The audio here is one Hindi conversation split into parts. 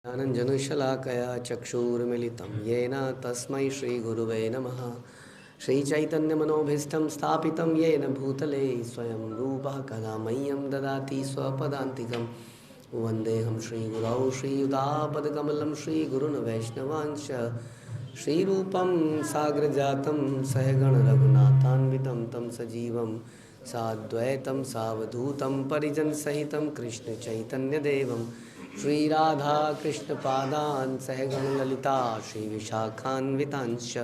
ज्ञानञ्जनशलाकया चक्षुरुन्मिलितं येन तस्मै श्रीगुरुवे नमः। श्रीचैतन्यमनोभीष्टं स्थापितं येन भूतले स्वयं रूपः कदा मह्यं ददाति स्वपदान्तिकं। वन्देऽहं श्रीगुरौ श्रीयुतापदकमलं श्रीगुरून् वैष्णवांश्च श्रीरूपं साग्रजातं सहगण रघुनाथान्वितं तं सजीवं साद्वैतं सावधूतं परिजनसहितं कृष्णचैतन्यदेवं श्री राधा कृष्ण पादान सहगण ललिता श्री विशाखान्वितांश।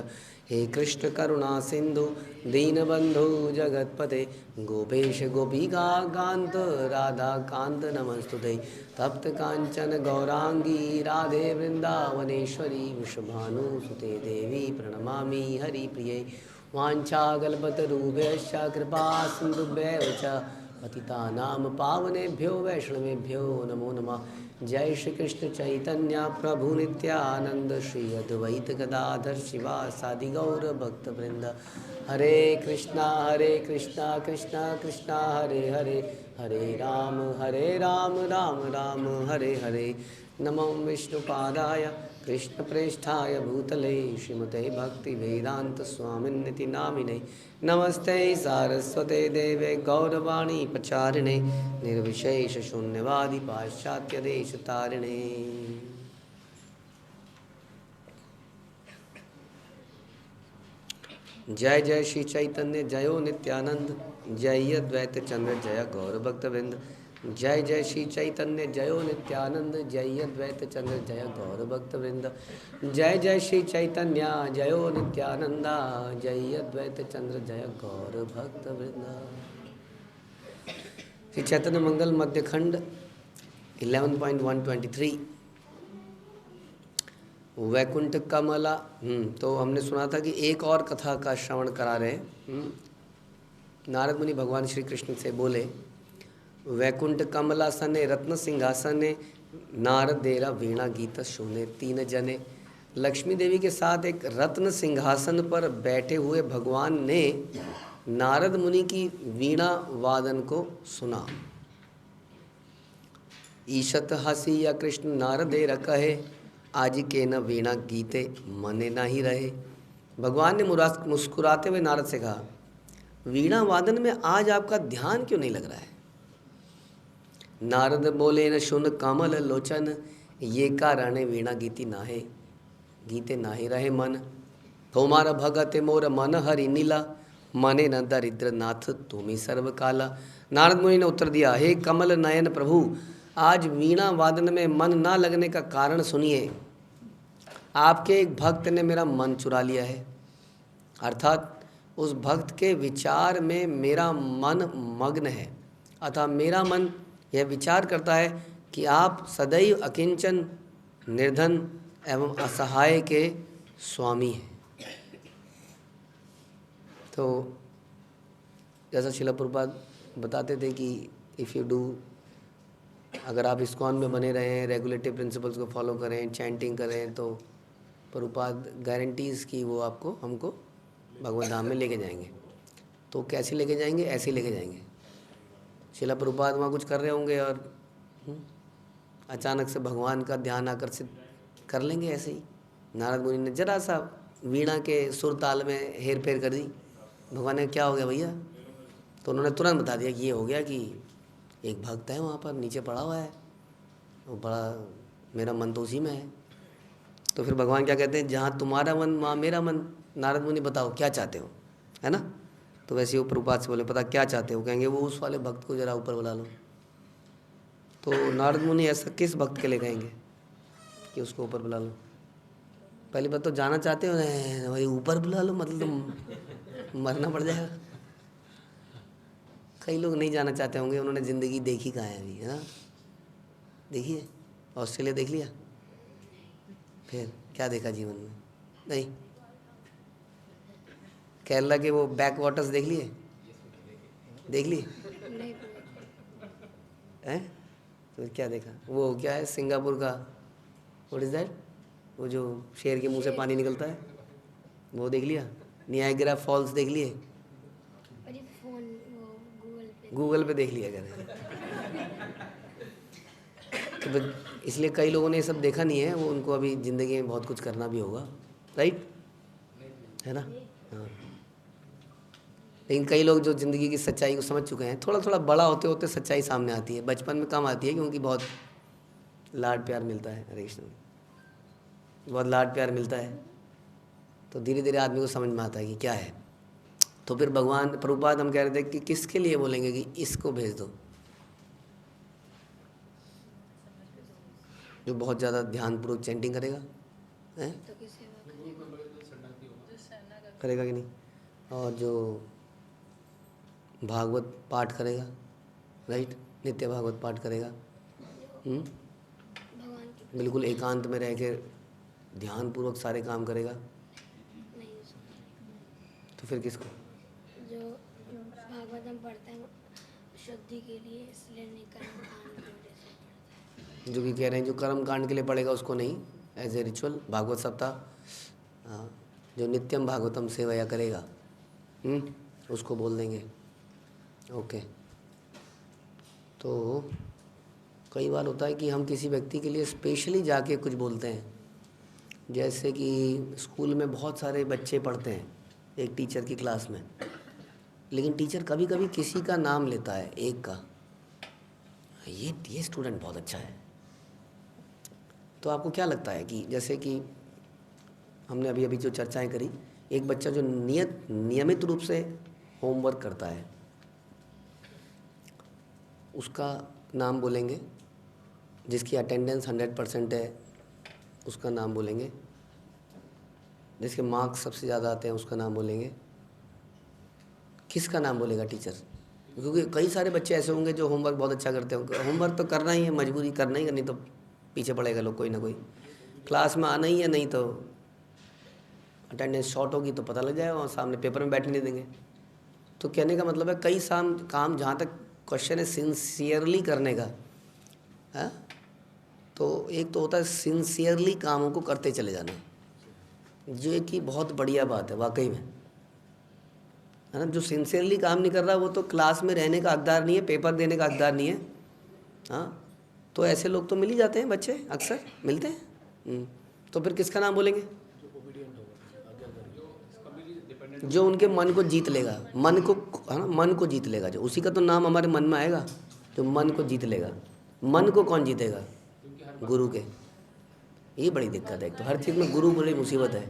हे कृष्ण करुणा सिंधु दीनबंधु जगतपते गोपेश गोपिका कांत राधा कांत नमस्तुते। तप्त कांचन गौरांगी राधे वृंदावनेश्वरी वृषभानुसुते देवी प्रणमामि हरिप्रिये। वाञ्छाकल्पतरुभ्यश्च कृपा सिन्धुभ्येव च पतितानां पावनेभ्यो वैष्णवेभ्यो नमो नमः। जय श्री कृष्ण चैतन्य प्रभु नित्यानंद श्री अद्वैत गदाधर शिवासादि गौर भक्तवृंद। हरे कृष्णा कृष्णा कृष्णा हरे हरे, हरे राम राम राम हरे हरे। नमो विष्णुपादाय कृष्णप्रेष्ठाय भूतले श्रीमते भक्तिवेदांत स्वामिन्निति नामिने। नमस्ते सारस्वते देवे गौरवाणी प्रचारिणे निर्विशेष शून्यवादी पाश्चात्य देश तारिणे। जय जय श्री चैतन्य जयो नित्यानंद जय अद्वैत चंद्र जय गौर भक्तवृंद। जय जय श्री चैतन्य जयो नित्यानंद जय अद्वैत चंद्र जय गौर भक्तवृंद। जय जय श्री चैतन्य जयो नित्यानंद जय अद्वैत चंद्र जय गौर भक्तवृंद। श्री चैतन्य मंगल मध्य खंड 11.123 वैकुंठ कमला। तो हमने सुना था कि एक और कथा का श्रवण करा रहे हैं। नारद मुनि भगवान श्री कृष्ण से बोले, वैकुंठ कमलासने रत्न सिंहासने नारद देरा वीणा गीत सुने। तीन जने लक्ष्मी देवी के साथ एक रत्न सिंहासन पर बैठे हुए भगवान ने नारद मुनि की वीणा वादन को सुना। ईशत हसी या कृष्ण नारदेर कहे, आज के न वीणा गीते मने ना ही रहे। भगवान ने मुस्कुराते हुए नारद से कहा, वीणा वादन में आज आपका ध्यान क्यों नहीं लग रहा है? नारद बोले, न सुन कमल लोचन, ये कारण वीणा गीती नाहे गीते नाहे रहे मन। तुम्हारा भगत मोर मन हरि नीला, मने न दरिद्र नाथ तुम्ही सर्व काला। नारद मुनि ने उत्तर दिया, हे कमल नयन प्रभु, आज वीणा वादन में मन ना लगने का कारण सुनिए। आपके एक भक्त ने मेरा मन चुरा लिया है, अर्थात उस भक्त के विचार में मेरा मन मग्न है। अतः मेरा मन यह विचार करता है कि आप सदैव अकिंचन, निर्धन एवं असहाय के स्वामी हैं। तो जैसा शिला प्रभुपाद बताते थे कि इफ़ यू डू, अगर आप इस्कॉन में बने रहें, रेगुलेटिव प्रिंसिपल्स को फॉलो करें, चैंटिंग करें, तो प्रभुपाद गारंटीज़ कि वो आपको हमको भगवत धाम में लेके जाएंगे। तो कैसे लेके जाएंगे? ऐसे लेके जाएंगे। शिला प्रभुपाद वहाँ कुछ कर रहे होंगे और अचानक से भगवान का ध्यान आकर्षित कर लेंगे। ऐसे ही नारद मुनि ने जरा सा वीणा के सुर ताल में हेर फेर कर दी। भगवान ने, क्या हो गया भैया? तो उन्होंने तुरंत बता दिया कि ये हो गया कि एक भक्त है वहाँ पर नीचे पड़ा हुआ है, वो बड़ा, मेरा मन तो उसी में है। तो फिर भगवान क्या कहते हैं, जहाँ तुम्हारा मन वहाँ मेरा मन। नारद मुनि बताओ क्या चाहते हो, है ना? तो वैसे वो प्रभुपाद से बोले, पता क्या चाहते हो? कहेंगे वो उस वाले भक्त को जरा ऊपर बुला लो। तो नारद मुनि ऐसा किस भक्त के लिए कहेंगे कि उसको ऊपर बुला लो? पहली बात तो जाना चाहते हो, भाई ऊपर बुला लो, मतलब तो मरना पड़ जाएगा। कई लोग नहीं जाना चाहते होंगे, उन्होंने ज़िंदगी देखी कहाँ है अभी, है ना? देखिए, ऑस्ट्रेलिया देख लिया, फिर क्या देखा जीवन में? नहीं। केरला के वो बैक वाटर्स देख लिए? देख लिए हैं? तो क्या देखा? वो क्या है सिंगापुर का, व्हाट इज़ दैट, वो जो शेर के मुंह से पानी निकलता है, वो देख लिया? नियाग्रा फॉल्स देख लिए? गूगल पे देख लिया कर। तो फिर इसलिए कई लोगों ने ये सब देखा नहीं है, वो उनको अभी ज़िंदगी में बहुत कुछ करना भी होगा, राइट, है ना। हाँ, लेकिन कई लोग जो ज़िंदगी की सच्चाई को समझ चुके हैं, थोड़ा थोड़ा बड़ा होते होते सच्चाई सामने आती है, बचपन में कम आती है क्योंकि बहुत लाड प्यार मिलता है। हरे कृष्ण, बहुत लाड प्यार मिलता है, तो धीरे धीरे आदमी को समझ में आता है कि क्या है। तो फिर भगवान प्रभुपाद हम कह रहे थे कि किसके लिए बोलेंगे कि इसको भेज दो, जो बहुत ज़्यादा ध्यानपूर्वक चैंटिंग करेगा, हैं करेगा कि नहीं, और जो भागवत पाठ करेगा, राइट, नित्य भागवत पाठ करेगा, बिल्कुल एकांत में रह के ध्यानपूर्वक सारे काम करेगा, तो फिर किसको? जो भागवत हम पढ़ते हैं शुद्धि के लिए, इसलिए नहीं कर्म कांड की वजह से पढ़ते हैं। जो कि कह रहे हैं जो कर्म कांड के लिए पढ़ेगा उसको नहीं, एज ए रिचुअल भागवत सप्ताह, हाँ, जो नित्यम भागवतम सेवया करेगा, उसको बोल देंगे। ओके, तो कई बार होता है कि हम किसी व्यक्ति के लिए स्पेशली जाके कुछ बोलते हैं, जैसे कि स्कूल में बहुत सारे बच्चे पढ़ते हैं एक टीचर की क्लास में, लेकिन टीचर कभी कभी किसी का नाम लेता है, एक का, ये स्टूडेंट बहुत अच्छा है। तो आपको क्या लगता है कि जैसे कि हमने अभी अभी जो चर्चाएं करी, एक बच्चा जो नियमित रूप से होमवर्क करता है उसका नाम बोलेंगे, जिसकी अटेंडेंस 100% है उसका नाम बोलेंगे, जिसके मार्क्स सबसे ज़्यादा आते हैं उसका नाम बोलेंगे, किसका नाम बोलेगा टीचर? क्योंकि कई सारे बच्चे ऐसे होंगे जो होमवर्क बहुत अच्छा करते होंगे, होमवर्क तो करना ही है, मजबूरी करना ही, नहीं तो पीछे पड़ेगा लोग, कोई ना कोई क्लास में आना ही है, नहीं तो अटेंडेंस शॉर्ट होगी तो पता लग जाएगा और सामने पेपर में बैठने नहीं देंगे। तो कहने का मतलब है कई काम, जहाँ तक क्वेश्चन है सिंसियरली करने का है, तो एक तो होता है सिंसियरली कामों को करते चले जाना, जो कि बहुत बढ़िया बात है वाकई में, है ना। जो सिंसियरली काम नहीं कर रहा वो तो क्लास में रहने का हकदार नहीं है, पेपर देने का हकदार नहीं है। हाँ, तो ऐसे लोग तो मिल ही जाते हैं, बच्चे अक्सर मिलते हैं। तो फिर किसका नाम बोलेंगे? जो उनके मन को जीत लेगा, मन को, है ना, मन को जीत लेगा, जो उसी का तो नाम हमारे मन में आएगा, जो मन को जीत लेगा। मन को कौन जीतेगा? गुरु के। ये बड़ी दिक्कत है, एक तो हर चीज़ में गुरु बड़ी मुसीबत है।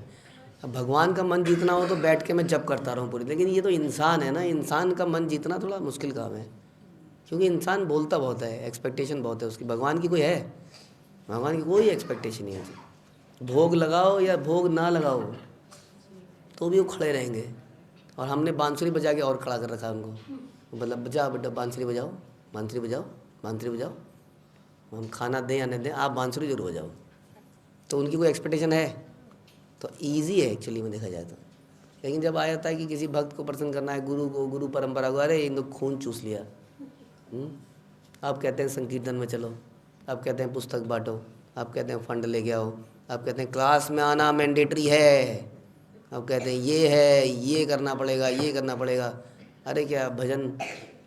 अब भगवान का मन जीतना हो तो बैठ के मैं जप करता रहूँ पूरी, लेकिन ये तो इंसान है ना, इंसान का मन जीतना थोड़ा मुश्किल काम है, क्योंकि इंसान बोलता बहुत है, एक्सपेक्टेशन बहुत है उसकी। भगवान की कोई है? भगवान की कोई एक्सपेक्टेशन नहीं है। भोग लगाओ या भोग ना लगाओ तो भी वो खड़े रहेंगे, और हमने बांसुरी बजा के और खड़ा कर रखा है उनको, मतलब बजा बेटा, बांसुरी बजाओ, बांसुरी बजाओ, बांसुरी बजाओ, हम खाना दें या नहीं दें, आप बांसुरी जरूर बजाओ। तो उनकी कोई एक्सपेक्टेशन है? तो ईजी है एक्चुअली में देखा जाए तो। लेकिन जब आ जाता है कि किसी भक्त को प्रसन्न करना है, गुरु को, गुरु परंपरा को, अरे इन तो खून चूस लिया। आप कहते हैं संकीर्तन में चलो, आप कहते हैं पुस्तक बांटो, आप कहते हैं फंड लेके आओ, आप कहते हैं क्लास में आना मैंडेटरी है, आप कहते हैं ये है, ये करना पड़ेगा, ये करना पड़ेगा। अरे क्या भजन,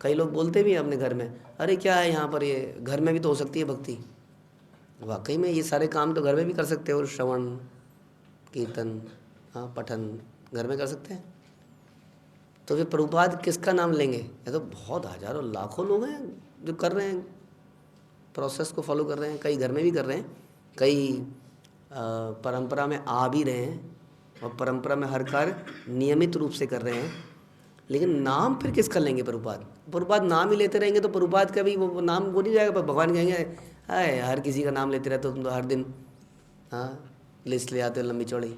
कई लोग बोलते भी हैं अपने घर में, अरे क्या है यहाँ पर, ये घर में भी तो हो सकती है भक्ति। वाकई में ये सारे काम तो घर में भी कर सकते हो, श्रवण कीर्तन, हाँ, पठन घर में कर सकते हैं। तो फिर प्रभुपाद किसका नाम लेंगे? ये तो बहुत हजारों लाखों लोग हैं जो कर रहे हैं, प्रोसेस को फॉलो कर रहे हैं, कई घर में भी कर रहे हैं, कई परंपरा में आ भी रहे हैं, और परंपरा में हर कार्य नियमित रूप से कर रहे हैं। लेकिन नाम फिर किसका लेंगे? प्रभुपाद नाम ही लेते रहेंगे तो प्रभुपाद का भी वो नाम वो नहीं जाएगा, पर भगवान कहेंगे हाय हर किसी का नाम लेते रहते हो तुम तो हर दिन, हाँ, लिस्ट ले आते हो लंबी चौड़ी।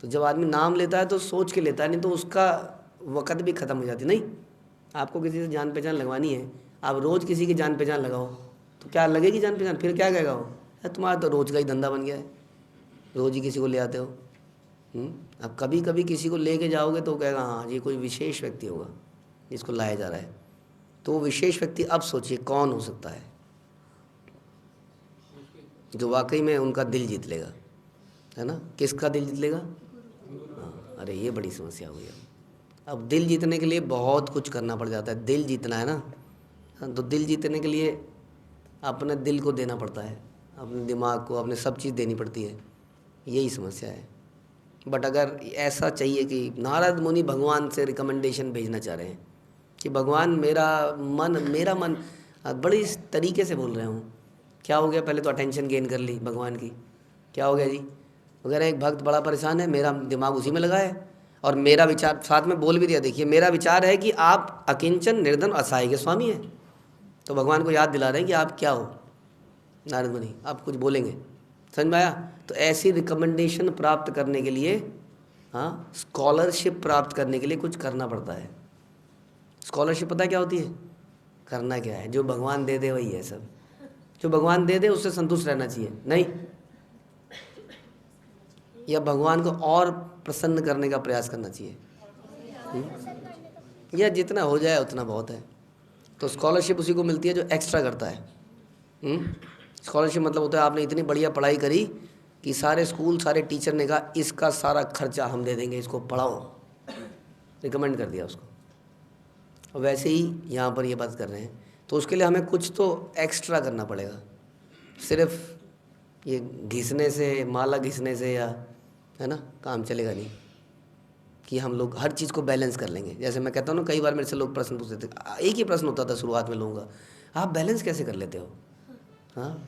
तो जब आदमी नाम लेता है तो सोच के लेता है, नहीं तो उसका वक़्त भी ख़त्म हो जाती। नहीं, आपको किसी से जान पहचान लगवानी है, आप रोज़ किसी की जान पहचान लगाओ तो क्या लगेगी जान पहचान? फिर क्या कहेगा वो, तुम्हारा तो रोज़ का ही धंधा बन गया है, रोज़ ही किसी को ले आते हो। अब कभी कभी किसी को लेके जाओगे तो कहेगा हाँ ये कोई विशेष व्यक्ति होगा जिसको लाया जा रहा है। तो वो विशेष व्यक्ति अब सोचिए कौन हो सकता है जो वाकई में उनका दिल जीत लेगा, है ना। किसका दिल जीत लेगा? हाँ, अरे ये बड़ी समस्या हुई है। अब दिल जीतने के लिए बहुत कुछ करना पड़ जाता है। दिल जीतना है ना, तो दिल जीतने के लिए अपने दिल को देना पड़ता है, अपने दिमाग को, अपने सब चीज़ देनी पड़ती है, यही समस्या है। बट अगर ऐसा चाहिए कि नारद मुनि भगवान से रिकमेंडेशन भेजना चाह रहे हैं कि भगवान मेरा मन बड़ी इस तरीके से बोल रहे हूँ, क्या हो गया, पहले तो अटेंशन गेन कर ली भगवान की, क्या हो गया जी, वगैरह एक भक्त बड़ा परेशान है, मेरा दिमाग उसी में लगा है और मेरा विचार साथ में बोल भी दिया, देखिए मेरा विचार है कि आप अकिंचन निर्धन असहाय के स्वामी हैं। तो भगवान को याद दिला रहे हैं कि आप क्या हो नारद मुनि, आप कुछ बोलेंगे, समझ में आया। तो ऐसी रिकमेंडेशन प्राप्त करने के लिए, हाँ, स्कॉलरशिप प्राप्त करने के लिए कुछ करना पड़ता है। स्कॉलरशिप पता क्या होती है, करना क्या है, जो भगवान दे दे वही है सब, जो भगवान दे दे उससे संतुष्ट रहना चाहिए, नहीं या भगवान को और प्रसन्न करने का प्रयास करना चाहिए, या जितना हो जाए उतना बहुत है। तो स्कॉलरशिप उसी को मिलती है जो एक्स्ट्रा करता है। स्कॉलरशिप मतलब होता है आपने इतनी बढ़िया पढ़ाई करी कि सारे स्कूल सारे टीचर ने कहा इसका सारा खर्चा हम दे देंगे, इसको पढ़ाओ, रिकमेंड कर दिया उसको। और वैसे ही यहाँ पर ये बात कर रहे हैं, तो उसके लिए हमें कुछ तो एक्स्ट्रा करना पड़ेगा। सिर्फ ये घिसने से, माला घिसने से या है ना काम चलेगा नहीं कि हम लोग हर चीज़ को बैलेंस कर लेंगे। जैसे मैं कहता हूँ ना, कई बार मेरे से लोग प्रश्न पूछते थे, एक ही प्रश्न होता था शुरुआत में लोगों का, आप बैलेंस कैसे कर लेते हो? हाँ,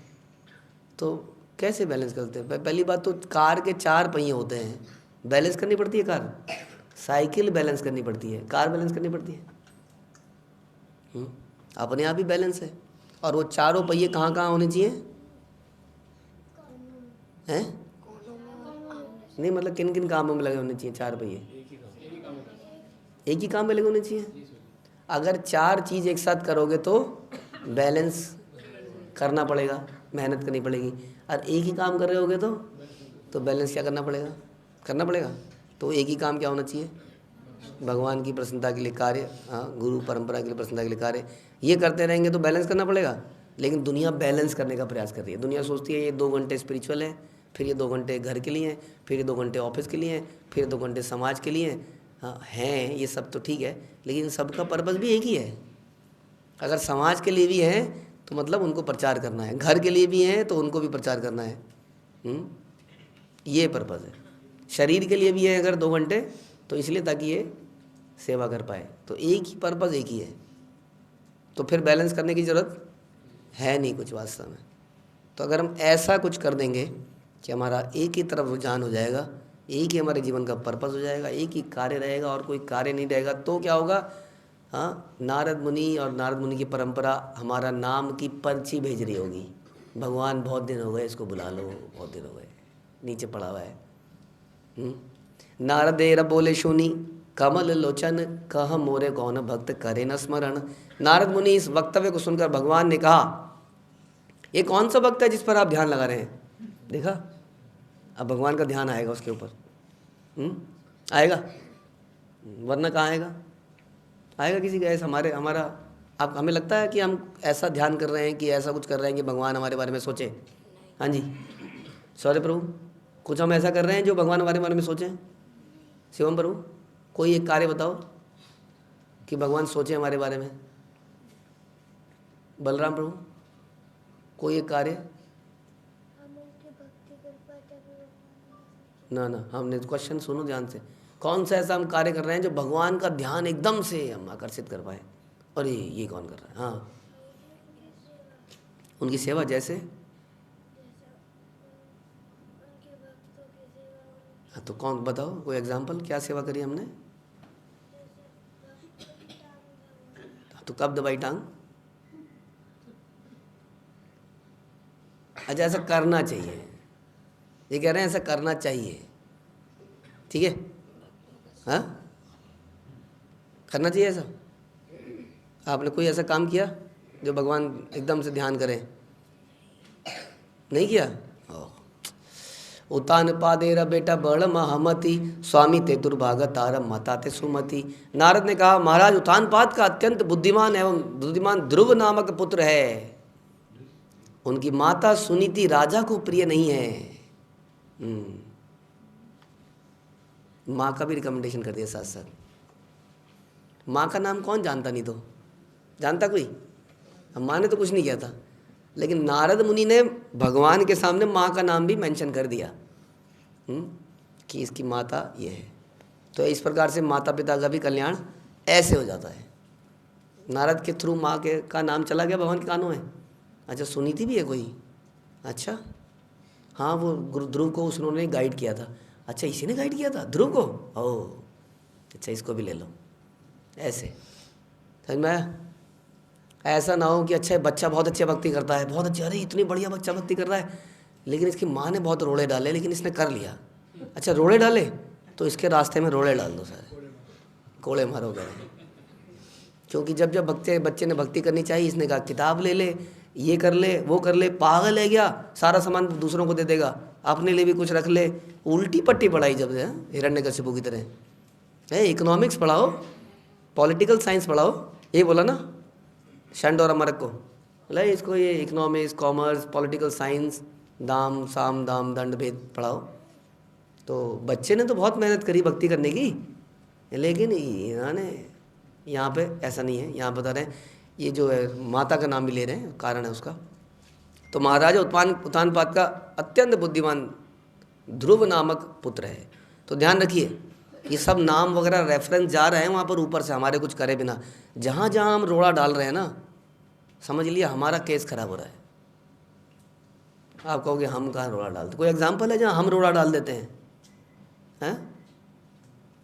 तो कैसे बैलेंस करते हैं? पहली बात तो कार के 4 पहिए होते हैं, बैलेंस करनी पड़ती है कार, साइकिल बैलेंस करनी पड़ती है, कार बैलेंस करनी पड़ती है। अपने आप ही बैलेंस है। और वो चारों पहिए कहाँ कहाँ होने चाहिए हैं? नहीं मतलब किन किन कामों में लगे होने चाहिए 4 पहिए? एक ही काम में लगे होने चाहिए। अगर 4 चीज़ एक साथ करोगे तो बैलेंस करना पड़ेगा, मेहनत करनी पड़ेगी। और एक ही काम कर रहे होगे तो बैलेंस क्या करना पड़ेगा। तो एक ही काम क्या होना चाहिए, भगवान की प्रसन्नता के लिए कार्य, हाँ, गुरु परंपरा के लिए प्रसन्नता के लिए कार्य। ये करते रहेंगे तो बैलेंस करना पड़ेगा। लेकिन दुनिया बैलेंस करने का प्रयास कर रही है। दुनिया सोचती है ये 2 घंटे स्पिरिचुअल है, फिर ये 2 घंटे घर के लिए हैं, फिर ये 2 घंटे ऑफिस के लिए हैं, फिर 2 घंटे समाज के लिए हैं। हाँ हैं, ये सब तो ठीक है, लेकिन सबका पर्पज़ भी एक ही है। अगर समाज के लिए भी है तो मतलब उनको प्रचार करना है, घर के लिए भी है तो उनको भी प्रचार करना है। ये पर्पज़ है। शरीर के लिए भी है अगर 2 घंटे, तो इसलिए ताकि ये सेवा कर पाए। तो एक ही पर्पज़, एक ही है। तो फिर बैलेंस करने की ज़रूरत है नहीं कुछ वास्तव में। तो अगर हम ऐसा कुछ कर देंगे कि हमारा एक ही तरफ रुझान हो जाएगा, एक ही हमारे जीवन का पर्पज़ हो जाएगा, एक ही कार्य रहेगा और कोई कार्य नहीं रहेगा, तो क्या होगा? हाँ, नारद मुनि और नारद मुनि की परंपरा हमारा नाम की पर्ची भेज रही होगी, भगवान बहुत दिन हो गए, इसको बुला लो, बहुत दिन हो गए, नीचे पड़ा हुआ है। नारदेर बोले सुनी कमल लोचन, कह मोरे कौन भक्त करे न स्मरण। नारद मुनि इस वक्तव्य को सुनकर भगवान ने कहा, ये कौन सा भक्त है जिस पर आप ध्यान लगा रहे हैं? देखा, अब भगवान का ध्यान आएगा उसके ऊपर, आएगा, वरना कहाँ आएगा? आएगा किसी का ऐसा हमारा आप हमें लगता है कि हम ऐसा ध्यान कर रहे हैं कि ऐसा कुछ कर रहे हैं कि भगवान हमारे बारे में सोचे? हाँ जी, सॉरी प्रभु, कुछ हम ऐसा कर रहे हैं जो भगवान हमारे बारे में सोचें? शिवम प्रभु, कोई एक कार्य बताओ कि भगवान सोचे हमारे बारे में। बलराम प्रभु, कोई एक कार्य? ना, हमने क्वेश्चन सुनो ध्यान से। कौन सा ऐसा हम कार्य कर रहे हैं जो भगवान का ध्यान एकदम से हम आकर्षित कर पाए? और ये कौन कर रहा है? हाँ, उनकी सेवा। जैसे हाँ, तो कौन बताओ, कोई एग्जाम्पल, क्या सेवा करी हमने? तो कब दबाई टांग? अच्छा, ऐसा करना चाहिए, ये कह रहे हैं ऐसा करना चाहिए, ठीक है? हाँ, करना चाहिए ऐसा। आपने कोई ऐसा काम किया जो भगवान एकदम से ध्यान करें? नहीं किया। उतान पादेरा बेटा बड़ महमति, स्वामी ते दुर्भागा तारम माता ते सुमति। नारद ने कहा, महाराज उतानपाद का अत्यंत बुद्धिमान ध्रुव नामक पुत्र है, उनकी माता सुनीति राजा को प्रिय नहीं है। माँ का भी रिकमेंडेशन कर दिया साथ साथ। माँ का नाम कौन जानता? नहीं तो जानता कोई? माँ ने तो कुछ नहीं किया था, लेकिन नारद मुनि ने भगवान के सामने माँ का नाम भी मेंशन कर दिया कि इसकी माता ये है। तो इस प्रकार से माता पिता का भी कल्याण ऐसे हो जाता है। नारद के थ्रू माँ के का नाम चला गया भगवान के कानों में। अच्छा, सुनीति भी है कोई? अच्छा, हाँ, वो गुरु ध्रुव को उन्होंने गाइड किया था। अच्छा, इसी ने गाइड किया था ध्रुव को? ओह, अच्छा, इसको भी ले लो। ऐसे समझ में आया? ऐसा ना हो कि अच्छा बच्चा बहुत अच्छी भक्ति करता है, बहुत अच्छी, अरे इतनी बढ़िया बच्चा भक्ति कर रहा है, लेकिन इसकी माँ ने बहुत रोड़े डाले, लेकिन इसने कर लिया। अच्छा, रोड़े डाले तो इसके रास्ते में रोड़े डाल दो, सारे कोड़े मारो गए। क्योंकि जब जब बच्चे ने भक्ति करनी चाहिए, इसने कहा किताब ले ले, ये कर ले, वो कर ले, पागल है क्या, सारा सामान दूसरों को दे देगा, अपने लिए भी कुछ रख ले। उल्टी पट्टी पढ़ाई जब से हिरण्यकशिपु की तरह है। इकोनॉमिक्स पढ़ाओ, पॉलिटिकल साइंस पढ़ाओ, ये बोला ना शंड और अमरक को, बोला इसको ये इकोनॉमिक्स, कॉमर्स, पॉलिटिकल साइंस, दाम साम दाम दंड भेद पढ़ाओ। तो बच्चे ने तो बहुत मेहनत करी भक्ति करने की, लेकिन इन्होंने यहाँ पे ऐसा नहीं है। यहाँ बता रहे हैं ये जो है माता का नाम भी ले रहे हैं, कारण है उसका। तो महाराजा उत्तानपाद का अत्यंत बुद्धिमान ध्रुव नामक पुत्र है। तो ध्यान रखिए, ये सब नाम वगैरह रेफरेंस जा रहे हैं वहाँ पर ऊपर से, हमारे कुछ करे बिना। जहाँ जहाँ हम रोड़ा डाल रहे हैं ना, समझ लिए हमारा केस खराब हो रहा है। आप कहोगे हम कहाँ रोड़ा डालते? कोई एग्जाम्पल है जहाँ हम रोड़ा डाल देते हैं?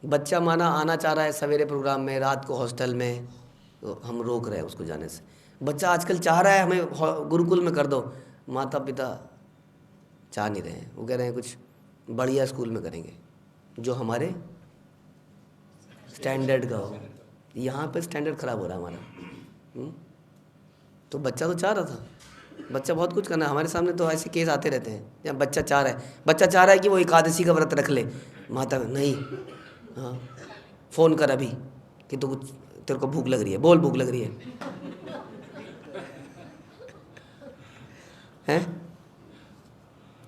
बच्चा माना आना चाह रहा है सवेरे प्रोग्राम में, रात को हॉस्टल में, तो हम रोक रहे हैं उसको जाने से। बच्चा आजकल चाह रहा है हमें गुरुकुल में कर दो, माता पिता चाह नहीं रहे हैं, वो कह रहे हैं कुछ बढ़िया स्कूल में करेंगे जो हमारे स्टैंडर्ड का हो। यहाँ पे स्टैंडर्ड खराब हो रहा है हमारा। तो बच्चा तो चाह रहा था, बच्चा बहुत कुछ करना है। हमारे सामने तो ऐसे केस आते रहते हैं जब बच्चा चाह रहा है कि वो एकादशी का व्रत रख ले, माता नहीं, हाँ फ़ोन कर अभी कि तो कुछ तेरे को भूख लग रही है, बोल भूख लग रही है, हैं?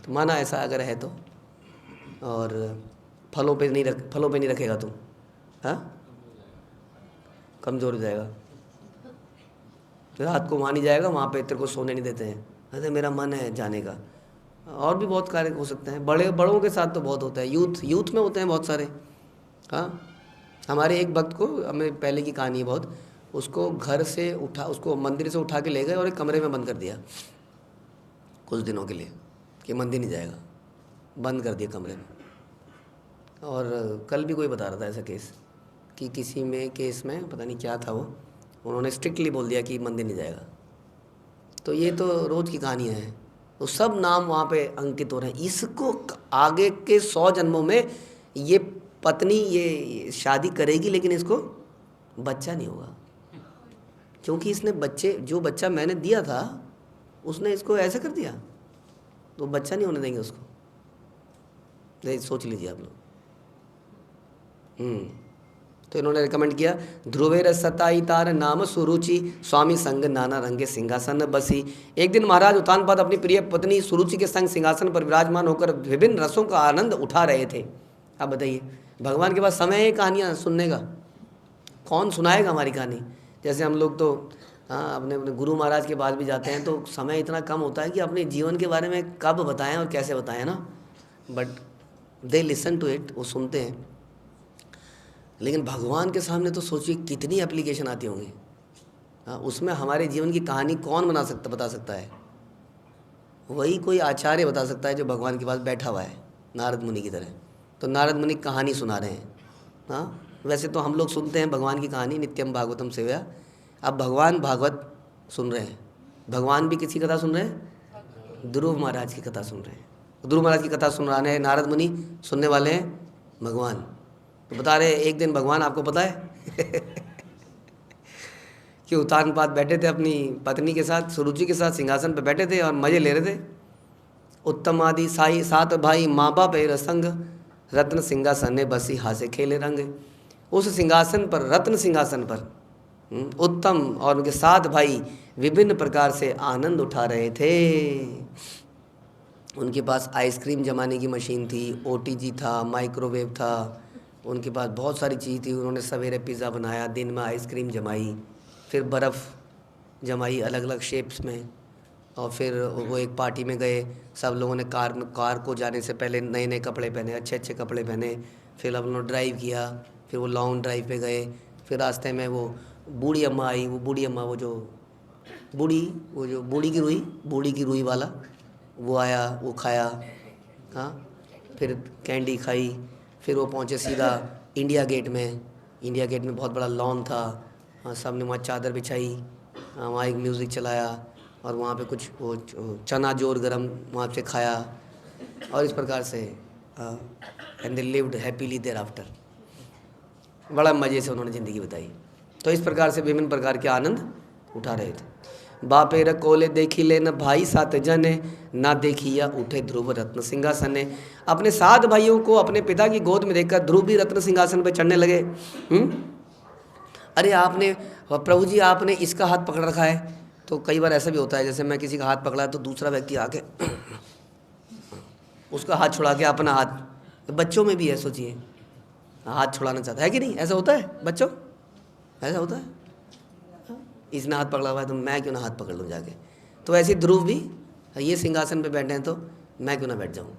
तो माना ऐसा अगर है तो, और फलों पे नहीं रखेगा तू, हाँ कमज़ोर हो जाएगा। तो रात को वहाँ नहीं जाएगा, वहाँ पे तेरे को सोने नहीं देते हैं। अरे मेरा मन है जाने का। और भी बहुत कार्य हो सकते हैं, बड़ों के साथ तो बहुत होता है, यूथ में होते हैं बहुत सारे। हाँ, हमारे एक भक्त को, हमें पहले की कहानी है बहुत, उसको घर से उसको मंदिर से उठा के ले गए और एक कमरे में बंद कर दिया कुछ दिनों के लिए कि मंदिर नहीं जाएगा, बंद कर दिया कमरे में। और कल भी कोई बता रहा था ऐसा केस कि किसी में केस में पता नहीं क्या था, वो उन्होंने स्ट्रिक्टली बोल दिया कि मंदिर नहीं जाएगा। तो ये तो रोज़ की कहानियाँ हैं। तो सब नाम वहाँ पे अंकित हो रहे हैं। इसको आगे के 100 जन्मों में ये पत्नी ये शादी करेगी, लेकिन इसको बच्चा नहीं होगा, क्योंकि इसने जो बच्चा मैंने दिया था उसने इसको ऐसे कर दिया, तो बच्चा नहीं होने देंगे उसको। सोच लीजिए आप लोग। तो इन्होंने रिकमेंड किया, ध्रुवेर सताई तार नाम सुरुचि स्वामी संग नाना रंगे सिंहासन बसी। एक दिन महाराज उत्तानपाद अपनी प्रिय पत्नी सुरुचि के संग सिंहासन पर विराजमान होकर विभिन्न रसों का आनंद उठा रहे थे। अब बताइए, भगवान के पास समय है कहानियाँ सुनने का? कौन सुनाएगा हमारी कहानी? जैसे हम लोग तो हाँ अपने गुरु महाराज के पास भी जाते हैं तो समय इतना कम होता है कि अपने जीवन के बारे में कब बताएं और कैसे बताएं ना, but they listen to it, वो सुनते हैं। लेकिन भगवान के सामने तो सोचिए कितनी एप्लीकेशन आती होंगी। हाँ, उसमें हमारे जीवन की कहानी कौन बता सकता है? वही कोई आचार्य बता सकता है जो भगवान के पास बैठा हुआ है नारद मुनि की तरह। तो नारद मुनि कहानी सुना रहे हैं। हाँ, वैसे तो हम लोग सुनते हैं भगवान की कहानी, नित्यम भागवतम सेवया। अब भगवान भागवत सुन रहे हैं। भगवान भी किसी कथा सुन रहे हैं? ध्रुव महाराज की कथा सुन रहे हैं। ध्रुव महाराज की कथा सुन रहे हैं नारद मुनि, सुनने वाले हैं भगवान। तो बता रहे एक दिन भगवान, आपको पता है कि उत्तानपाद बैठे थे अपनी पत्नी के साथ, सुरुचि के साथ सिंहासन पर बैठे थे और मज़े ले रहे थे। उत्तम आदि साई 7 भाई माँ बाप है रसंग, रत्न सिंहासन ने बसी हासे खेले रंग। उस सिंहासन पर, रत्न सिंहासन पर उत्तम और उनके 7 भाई विभिन्न प्रकार से आनंद उठा रहे थे। उनके पास आइसक्रीम जमाने की मशीन थी, ओटीजी था, माइक्रोवेव था, उनके पास बहुत सारी चीज़ थी। उन्होंने सवेरे पिज़्ज़ा बनाया, दिन में आइसक्रीम जमाई, फिर बर्फ़ जमाई अलग अलग शेप्स में, और फिर वो एक पार्टी में गए, सब लोगों ने कार को जाने से पहले नए नए कपड़े पहने, अच्छे अच्छे कपड़े पहने, फिर हम लोग ड्राइव किया, फिर वो लॉन्ग ड्राइव पे गए, फिर रास्ते में वो बूढ़ी अम्मा आई, वो बूढ़ी अम्मा वो जो बूढ़ी की रुई वाला वो आया, वो खाया, हाँ, फिर कैंडी खाई, फिर वो पहुँचे सीधा इंडिया गेट में। इंडिया गेट में बहुत बड़ा लॉन था, हाँ, सब ने वहाँ चादर बिछाई, हाँ, वहाँ एक म्यूज़िक चलाया और वहाँ पे कुछ वो चना जोर गरम वहाँ से खाया, और इस प्रकार से and they lived happily there after. बड़ा मज़े से उन्होंने ज़िंदगी बिताई। तो इस प्रकार से विभिन्न प्रकार के आनंद उठा रहे थे। बापे रकोले देखी ले न भाई सात जने, ना देखिया उठे ध्रुव रत्न सिंहासन ने। अपने 7 भाइयों को अपने पिता की गोद में देखकर ध्रुव भी रत्न सिंहासन पर चढ़ने लगे। अरे आपने प्रभु जी आपने इसका हाथ पकड़ रखा है, तो कई बार ऐसा भी होता है, जैसे मैं किसी का हाथ पकड़ा है तो दूसरा व्यक्ति आके उसका हाथ छुड़ा के अपना हाथ, तो बच्चों में भी है, सोचिए हाथ छुड़ाना चाहता है कि नहीं, ऐसा होता है बच्चों, ऐसा होता है, इसने हाथ पकड़ा हुआ है तो मैं क्यों ना हाथ पकड़ लूँ जाके। तो ऐसे ध्रुव भी ये सिंहासन पे बैठे हैं तो मैं क्यों ना बैठ जाऊँ।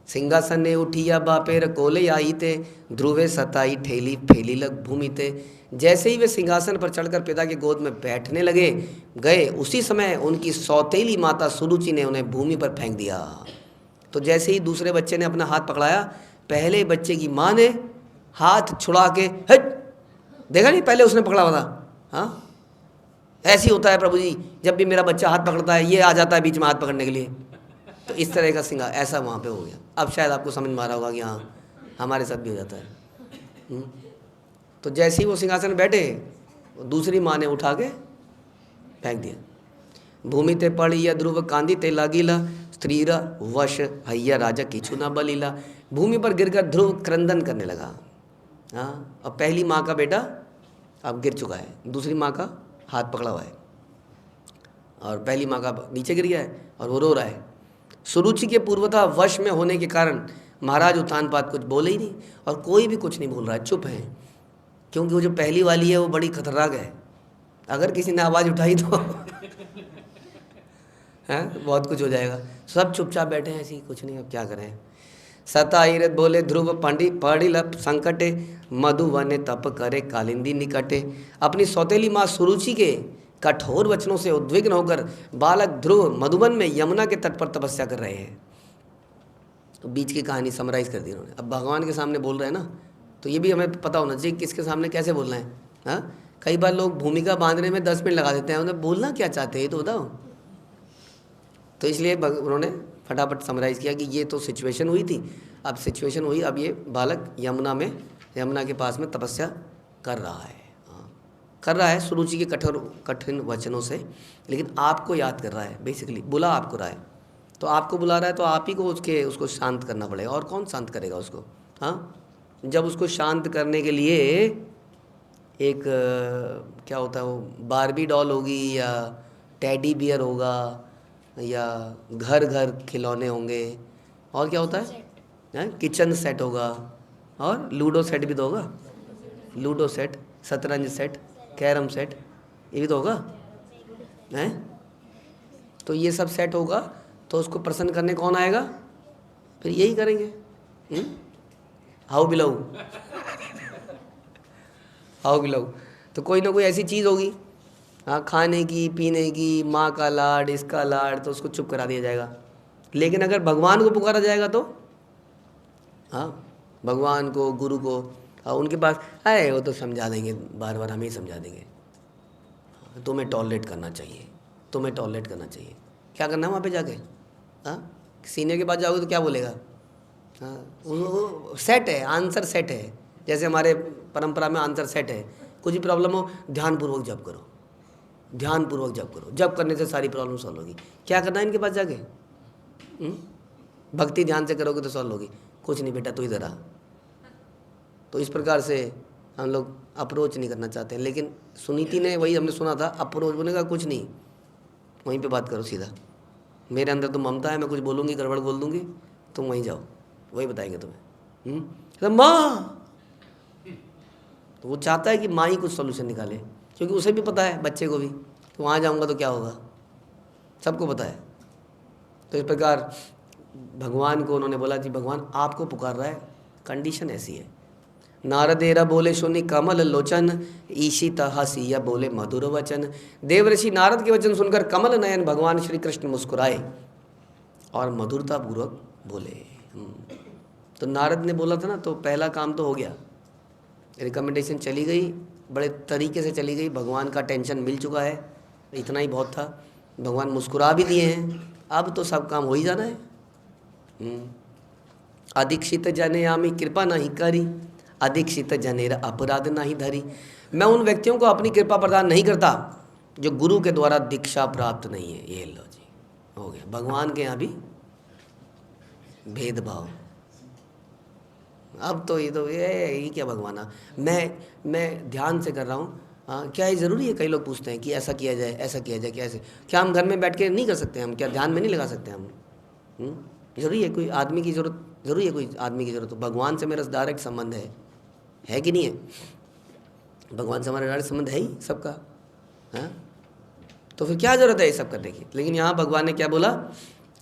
सिंहासन ने उठिया बापे रकोले आई ते, ध्रुवे सताई ठेली फैली लग भूमि ते। जैसे ही वे सिंहासन पर चढ़कर पिता की गोद में बैठने लगे गए, उसी समय उनकी सौतेली माता सुरुचि ने उन्हें भूमि पर फेंक दिया। तो जैसे ही दूसरे बच्चे ने अपना हाथ पकड़ाया, पहले बच्चे की माँ ने हाथ छुड़ा के, हट, देखा नहीं पहले उसने पकड़ा हुआ था, हाँ, ऐसे ही होता है प्रभु जी, जब भी मेरा बच्चा हाथ पकड़ता है ये आ जाता है बीच में हाथ पकड़ने के लिए। तो इस तरह का सिंगा ऐसा वहाँ पे हो गया। अब शायद आपको समझ में आ रहा होगा कि हाँ हमारे साथ भी हो जाता है। तो जैसे ही वो सिंहासन में बैठे, दूसरी माँ ने उठा के फेंक दिया। भूमि ते पड़ी या ध्रुव कांदी ते लागिला, स्त्रीरा वश हैया राजा किछु ना बलीला। भूमि पर गिरकर ध्रुव क्रंदन करने लगा। हाँ, अब पहली माँ का बेटा अब गिर चुका है, दूसरी माँ का हाथ पकड़ा हुआ है और पहली माँ का नीचे गिर गया है और वो रो रहा है। सुरुचि के पूर्वतः वश में होने के कारण महाराज उत्तानपाद कुछ बोले ही नहीं और कोई भी कुछ नहीं बोल रहा है, चुप है, क्योंकि वो जो पहली वाली है वो बड़ी खतरनाक है, अगर किसी ने आवाज़ उठाई तो है बहुत कुछ हो जाएगा। सब चुपचाप बैठे हैं, ऐसे ही कुछ नहीं, अब क्या करें। सताईरथ बोले ध्रुव पंडी पढ़िल संकटे, मधुवन तप करे कालिंदी निकटे। अपनी सौतेली माँ सुरुचि के कठोर वचनों से उद्विग्न होकर बालक ध्रुव मधुबन में यमुना के तट पर तपस्या कर रहे हैं। तो बीच की कहानी समराइज कर दी उन्होंने। अब भगवान के सामने बोल रहे हैं ना, तो ये भी हमें पता होना चाहिए किसके सामने कैसे बोलना है। हाँ, कई बार लोग भूमिका बांधने में 10 मिनट लगा देते हैं, उन्हें बोलना क्या चाहते हैं तो बताओ। तो इसलिए उन्होंने फटाफट समराइज़ किया कि ये तो सिचुएशन हुई थी, अब सिचुएशन हुई, अब ये बालक यमुना के पास में तपस्या कर रहा है, हाँ, कर रहा है सुरुचि के कठिन वचनों से, लेकिन आपको याद कर रहा है, बेसिकली बुला आपको रहा है। तो आपको बुला रहा है तो आप ही को उसको शांत करना पड़ेगा, और कौन शांत करेगा उसको। हाँ, जब उसको शांत करने के लिए एक क्या होता है वो बारबी डॉल होगी या टेडी बियर होगा या घर घर खिलौने होंगे, और क्या होता है किचन सेट होगा, और लूडो सेट भी तो होगा, लूडो सेट, शतरंज सेट, कैरम सेट, ये भी तो होगा हैं। तो ये सब सेट होगा तो उसको प्रसन्न करने कौन आएगा, फिर यही करेंगे। हाउ बिलाऊ हाउ बिलाऊ, तो कोई ना कोई ऐसी चीज़ होगी, हाँ, खाने की पीने की, माँ का लाड, इसका लाड, तो उसको चुप करा दिया जाएगा। लेकिन अगर भगवान को पुकारा जाएगा तो, हाँ, भगवान को, गुरु को, हाँ, उनके पास है, वो तो समझा देंगे, बार बार हमें ही समझा देंगे, तुम्हें टॉलरेट करना चाहिए, तुम्हें टॉलरेट करना चाहिए। क्या करना है वहाँ पे जाके, हाँ, सीनियर के पास जाओगे तो क्या बोलेगा, हाँ, वो सेट है, आंसर सेट है, जैसे हमारे परंपरा में आंसर सेट है। कुछ भी प्रॉब्लम हो ध्यानपूर्वक जप करो, ध्यानपूर्वक जप करो, जप करने से सारी प्रॉब्लम सॉल्व होगी। क्या करना है इनके पास जाके, भक्ति ध्यान से करोगे तो सॉल्व होगी। कुछ नहीं बेटा, तू इधर आ। तो इस प्रकार से हम लोग अप्रोच नहीं करना चाहते हैं, लेकिन सुनीति ने वही हमने सुना था, अप्रोच बोलने का कुछ नहीं, वहीं पे बात करो सीधा। मेरे अंदर तो ममता है, मैं कुछ बोलूँगी गड़बड़ बोल दूँगी, तुम वहीं जाओ, वही बताएंगे तुम्हें। तो माँ, तो वो चाहता है कि माँ ही कुछ सोल्यूशन निकाले, क्योंकि उसे भी पता है, बच्चे को भी, तो वहाँ जाऊँगा तो क्या होगा, सबको पता है। तो इस प्रकार भगवान को उन्होंने बोला जी भगवान आपको पुकार रहा है, कंडीशन ऐसी है। नारदेरा बोले सुनी कमल लोचन, ईशित हसिया बोले मधुर वचन। देवऋषि नारद के वचन सुनकर कमल नयन भगवान श्री कृष्ण मुस्कुराए और मधुरता पूर्वक बोले। तो नारद ने बोला था ना, तो पहला काम तो हो गया, रिकमेंडेशन चली गई, बड़े तरीके से चली गई, भगवान का टेंशन मिल चुका है, इतना ही बहुत था। भगवान मुस्कुरा भी दिए हैं, अब तो सब काम हो ही जाना है। अदीक्षित जने आमी कृपा नहीं करी, अदीक्षित जनेर अपराध नहीं धरी। मैं उन व्यक्तियों को अपनी कृपा प्रदान नहीं करता जो गुरु के द्वारा दीक्षा प्राप्त नहीं है। ये लो जी, हो गया। भगवान के यहाँ भी भेदभाव। अब तो ये क्या भगवान, मैं ध्यान से कर रहा हूँ, हाँ क्या ये ज़रूरी है? कई लोग पूछते हैं कि ऐसा किया जाए, ऐसा किया जाए, क्या ऐसे, क्या हम घर में बैठ के नहीं कर सकते? हम क्या ध्यान में नहीं लगा सकते? हम ज़रूरी है कोई आदमी की ज़रूरत, ज़रूरी है कोई आदमी की ज़रूरत? भगवान से मेरा डायरेक्ट संबंध है कि नहीं है? भगवान से हमारा डायरेक्ट संबंध है ही सबका, हाँ। तो फिर क्या ज़रूरत है ये सब करने की? लेकिन यहाँ भगवान ने क्या बोला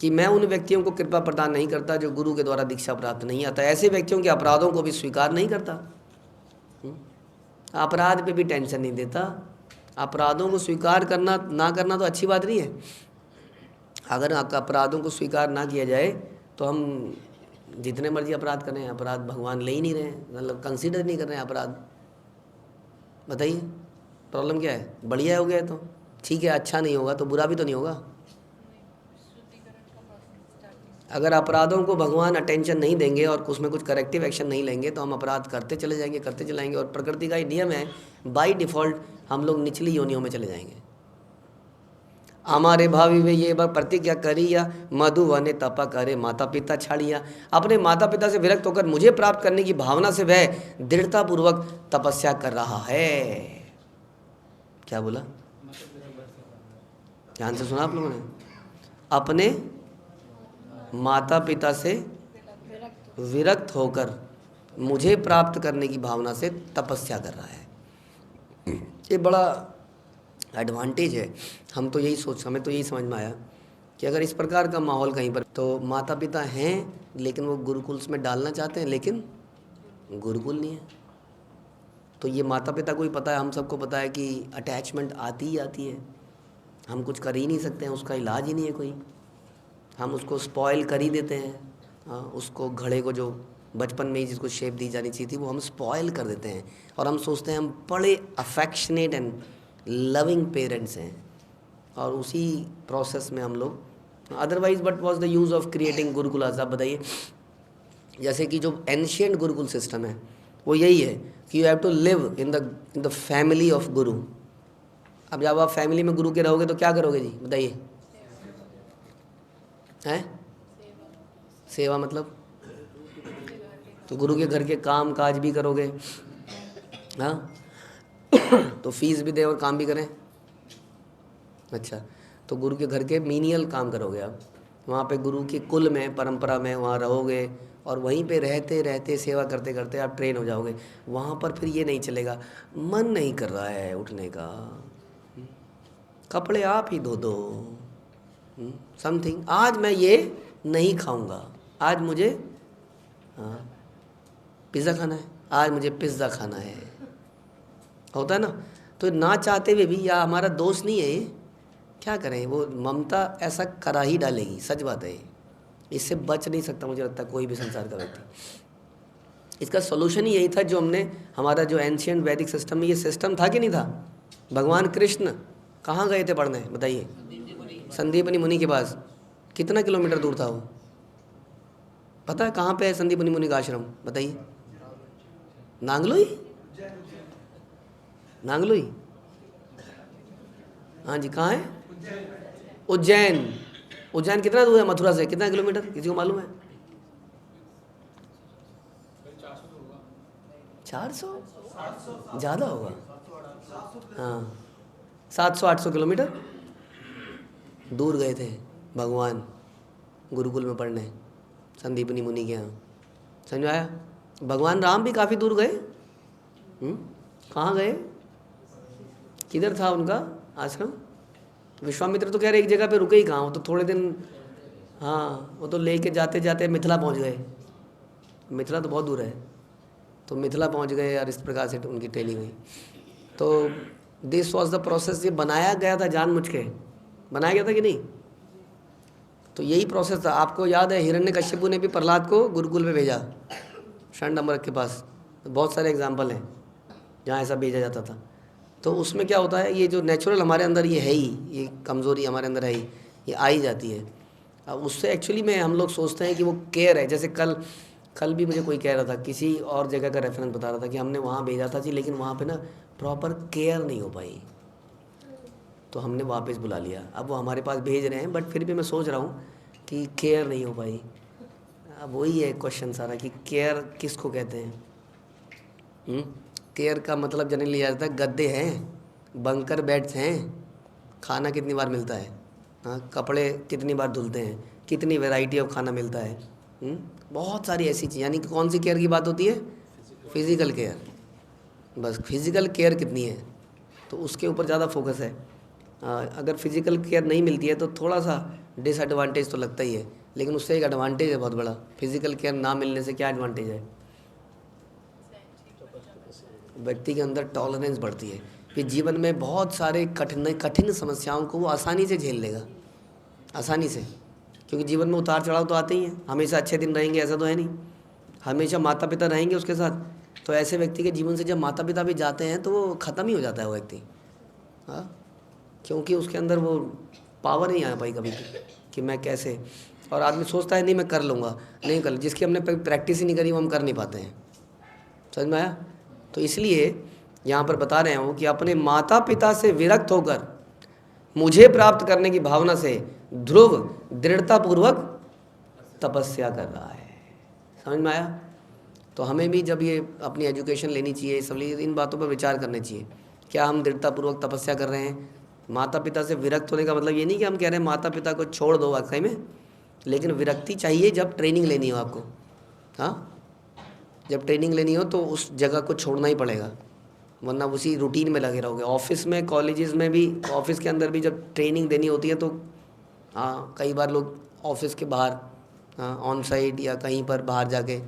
कि मैं उन व्यक्तियों को कृपा प्रदान नहीं करता जो गुरु के द्वारा दीक्षा प्राप्त नहीं आता। ऐसे व्यक्तियों के अपराधों को भी स्वीकार नहीं करता, अपराध पे भी टेंशन नहीं देता। अपराधों को स्वीकार करना ना करना तो अच्छी बात नहीं है। अगर अपराधों को स्वीकार ना किया जाए तो हम जितने मर्जी अपराध करें, अपराध भगवान ले ही नहीं रहे हैं, मतलब कंसीडर नहीं कर रहे हैं अपराध। बताइए प्रॉब्लम क्या है? बढ़िया हो गया तो ठीक है, अच्छा नहीं होगा तो बुरा भी तो नहीं होगा। अगर अपराधों को भगवान अटेंशन नहीं देंगे और उसमें कुछ करेक्टिव एक्शन नहीं लेंगे तो हम अपराध करते चले जाएंगे और प्रकृति का ही नियम है, बाय डिफ़ॉल्ट हम लोग निचली योनियों में चले जाएंगे। हमारे भावी वे ये प्रतिज्ञा करिया, मधु वने तपा करे माता पिता छाड़िया। अपने माता पिता से विरक्त होकर मुझे प्राप्त करने की भावना से वह दृढ़तापूर्वक तपस्या कर रहा है। क्या बोला? ध्यान से सुना आप लोगों ने? अपने माता पिता से विरक्त होकर मुझे प्राप्त करने की भावना से तपस्या कर रहा है। ये बड़ा एडवांटेज है। हमें तो यही समझ में आया कि अगर इस प्रकार का माहौल कहीं पर, तो माता पिता हैं लेकिन वो गुरुकुल में डालना चाहते हैं लेकिन गुरुकुल नहीं है। तो ये माता पिता को ही पता है, हम सबको पता है कि अटैचमेंट आती ही आती है, हम कुछ कर ही नहीं सकते हैं, उसका इलाज ही नहीं है कोई। हम उसको स्पॉइल कर ही देते हैं, हाँ, उसको घड़े को जो बचपन में ही जिसको शेप दी जानी चाहिए थी वो हम स्पॉइल कर देते हैं और हम सोचते हैं हम बड़े अफेक्शनेट एंड लविंग पेरेंट्स हैं और उसी प्रोसेस में हम लोग। Otherwise what was the use of creating gurukulas? आप बताइए। जैसे कि जो एंशिएंट गुरुकुल सिस्टम है वो यही है कि you have to live in the family of guru. अब जब आप फैमिली में गुरु के रहोगे तो क्या करोगे जी? बताइए। हैं? सेवा मतलब तो गुरु के घर के काम काज भी करोगे, हाँ, तो फीस भी दे और काम भी करें। अच्छा, तो गुरु के घर के मीनियल काम करोगे आप, वहाँ पे गुरु के कुल में, परंपरा में वहाँ रहोगे और वहीं पे रहते रहते सेवा करते करते आप ट्रेन हो जाओगे। वहाँ पर फिर ये नहीं चलेगा, मन नहीं कर रहा है उठने का, कपड़े आप ही धो दो, समथिंग, आज मैं ये नहीं खाऊंगा, आज मुझे हाँ पिज़्ज़ा खाना है, आज मुझे पिज़्ज़ा खाना है, होता है ना। तो ना चाहते हुए भी, या हमारा दोस्त नहीं है ये, क्या करें, वो ममता ऐसा करा ही डालेगी, सच बात है। इससे बच नहीं सकता मुझे लगता है कोई भी संसार का व्यक्ति। इसका सोल्यूशन ही यही था जो हमने, हमारा जो एंशिएंट वैदिक सिस्टम में ये सिस्टम था कि नहीं था। भगवान कृष्ण कहाँ गए थे पढ़ने? बताइए। संदीपनी मुनि के पास। कितना किलोमीटर दूर था वो? पता है कहाँ पे है संदीपनी मुनि का आश्रम? बताइए। नांगलोई? नांगलोई, हाँ जी। कहाँ है? उज्जैन। उज्जैन कितना दूर है मथुरा से? कितना किलोमीटर किसी को मालूम है? 400? ज़्यादा होगा, हाँ 700-800 किलोमीटर दूर गए थे भगवान गुरुकुल में पढ़ने, संदीपनी मुनि के यहाँ। समझ आया? भगवान राम भी काफ़ी दूर गए। कहाँ गए? किधर था उनका आश्रम? विश्वामित्र तो कह रहे एक जगह पे रुके ही कहाँ, वो तो थोड़े दिन, हाँ वो तो लेके जाते जाते मिथिला पहुँच गए। मिथिला तो बहुत दूर है, तो मिथिला पहुँच गए और इस प्रकार से उनकी ट्रेनिंग हुई। तो दिस वॉज द प्रोसेस। ये बनाया गया था जानबूझ के, बनाया गया था कि नहीं? तो यही प्रोसेस था। आपको याद है हिरण्यकश्यपु ने भी प्रहलाद को गुरुकुल में भेजा, षण्डम्बर के पास। बहुत सारे एग्जाम्पल हैं जहाँ ऐसा भेजा जाता था। तो उसमें क्या होता है, ये जो नेचुरल हमारे अंदर ये है ही, ये कमज़ोरी हमारे अंदर है ही, ये आ ही जाती है। अब उससे एक्चुअली में हम लोग सोचते हैं कि वो केयर है। जैसे कल भी मुझे कोई कह रहा था, किसी और जगह का रेफरेंस बता रहा था कि हमने वहाँ भेजा था जी, लेकिन वहाँ पे ना प्रॉपर केयर नहीं हो पाई, तो हमने वापस बुला लिया। अब वो हमारे पास भेज रहे हैं, बट फिर भी मैं सोच रहा हूँ कि केयर नहीं हो पाई। अब वही है क्वेश्चन सारा कि केयर किसको कहते हैं? केयर का मतलब जनरली जाता है गद्दे हैं, बंकर बेड्स हैं, खाना कितनी बार मिलता है, हाँ कपड़े कितनी बार धुलते हैं, कितनी वैरायटी ऑफ खाना मिलता है, बहुत सारी ऐसी चीज़। यानी कि कौन सी केयर की बात होती है? Physical care. बस फिज़िकल केयर कितनी है, तो उसके ऊपर ज़्यादा फोकस है। अगर फिज़िकल केयर नहीं मिलती है तो थोड़ा सा डिसएडवांटेज तो लगता ही है, लेकिन उससे एक एडवांटेज है बहुत बड़ा। फिज़िकल केयर ना मिलने से क्या एडवांटेज है? व्यक्ति के अंदर टॉलरेंस बढ़ती है, फिर जीवन में बहुत सारे कठिन समस्याओं को वो आसानी से झेल लेगा, आसानी से। क्योंकि जीवन में उतार चढ़ाव तो आते ही हैं, हमेशा अच्छे दिन रहेंगे ऐसा तो है नहीं, हमेशा माता पिता रहेंगे उसके साथ। तो ऐसे व्यक्ति के जीवन से जब माता पिता भी जाते हैं तो वो ख़त्म ही हो जाता है वो व्यक्ति, हाँ, क्योंकि उसके अंदर वो पावर नहीं आ पाई कभी कि मैं कैसे। और आदमी सोचता है नहीं मैं कर लूँगा, नहीं कर, जिसकी हमने प्रैक्टिस ही नहीं करी वो हम कर नहीं पाते हैं। समझ में आया? तो इसलिए यहाँ पर बता रहे हूँ कि अपने माता पिता से विरक्त होकर मुझे प्राप्त करने की भावना से ध्रुव दृढ़तापूर्वक तपस्या कर रहा है। समझ में आया? तो हमें भी जब ये अपनी एजुकेशन लेनी चाहिए, इसलिए इन बातों पर विचार करने चाहिए। क्या हम दृढ़तापूर्वक तपस्या कर रहे हैं? माता पिता से विरक्त होने का मतलब ये नहीं कि हम कह रहे हैं माता पिता को छोड़ दो वाकई में, लेकिन विरक्ति चाहिए जब ट्रेनिंग लेनी हो आपको। हाँ, जब ट्रेनिंग लेनी हो तो उस जगह को छोड़ना ही पड़ेगा, वरना उसी रूटीन में लगे रहोगे। ऑफिस में, कॉलेजेस में भी, ऑफिस के अंदर भी जब ट्रेनिंग देनी होती है तो हाँ कई बार लोग ऑफिस के बाहर, हाँ ऑन साइट या कहीं पर बाहर जाके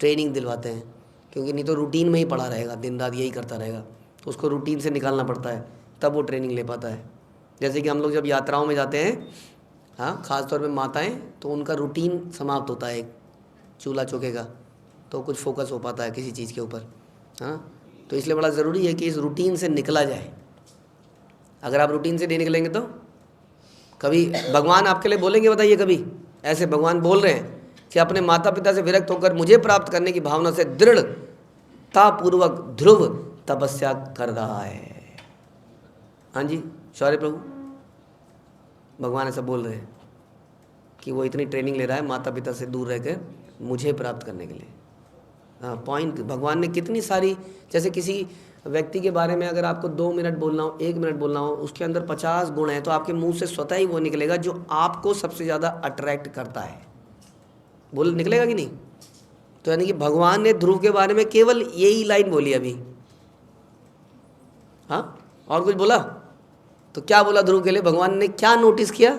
ट्रेनिंग दिलवाते हैं, क्योंकि नहीं तो रूटीन में ही पड़ा रहेगा, दिन रात यही करता रहेगा, तो उसको रूटीन से निकालना पड़ता है, तब वो ट्रेनिंग ले पाता है। जैसे कि हम लोग जब यात्राओं में जाते हैं, हाँ ख़ासतौर पर माताएँ, तो उनका रूटीन समाप्त होता है एक चूल्हा चौके का, तो कुछ फोकस हो पाता है किसी चीज़ के ऊपर। हाँ, तो इसलिए बड़ा ज़रूरी है कि इस रूटीन से निकला जाए। अगर आप रूटीन से नहीं निकलेंगे तो कभी भगवान आपके लिए बोलेंगे, बताइए कभी ऐसे भगवान बोल रहे हैं कि अपने माता पिता से विरक्त होकर मुझे प्राप्त करने की भावना से दृढ़तापूर्वक ध्रुव तपस्या कर रहा है। हाँ जी, शौर्य प्रभु, भगवान ऐसा बोल रहे हैं कि वो इतनी ट्रेनिंग ले रहा है माता पिता से दूर रहकर मुझे प्राप्त करने के लिए। हाँ, पॉइंट भगवान ने कितनी सारी, जैसे किसी व्यक्ति के बारे में अगर आपको 2 मिनट बोलना हो, 1 मिनट बोलना हो, उसके अंदर 50 गुण हैं, तो आपके मुंह से स्वतः ही वो निकलेगा जो आपको सबसे ज़्यादा अट्रैक्ट करता है, बोल निकलेगा कि नहीं? तो यानी कि भगवान ने ध्रुव के बारे में केवल यही लाइन बोली अभी। हाँ, और कुछ बोला? तो क्या बोला ध्रुव के लिए? भगवान ने क्या नोटिस किया?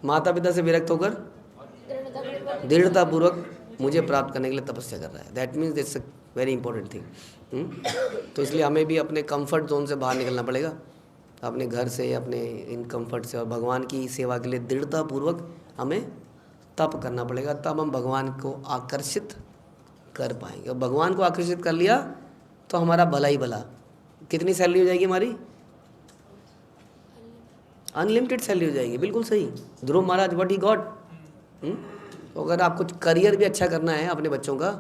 माता पिता से विरक्त होकर दृढ़तापूर्वक मुझे प्राप्त करने के लिए तपस्या कर रहा है। That means it's a very important thing. तो इसलिए हमें भी अपने कंफर्ट जोन से बाहर निकलना पड़ेगा, अपने घर से, अपने इन कंफर्ट से, और भगवान की सेवा के लिए दृढ़तापूर्वक हमें तप करना पड़ेगा, तब हम भगवान को आकर्षित कर पाएंगे। और भगवान को आकर्षित कर लिया तो हमारा भला ही भला। कितनी सैलरी हो जाएगी हमारी? अनलिमिटेड सैलरी हो जाएगी। बिल्कुल सही। ध्रुव महाराज व्हाट ही गॉट। तो अगर आपको कुछ भी अच्छा करना है अपने बच्चों का,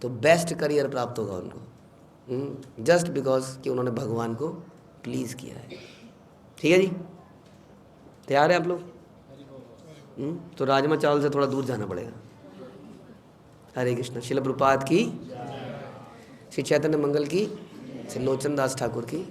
तो बेस्ट करियर प्राप्त होगा उनको, जस्ट बिकॉज कि उन्होंने भगवान को प्लीज़ किया है। ठीक है जी, तैयार है आप लोग? तो राजमा चावल से थोड़ा दूर जाना पड़ेगा। हरे कृष्ण। शिल प्रभुपाद की, श्री चैतन्य मंगल की, श्री लोचन दास ठाकुर की।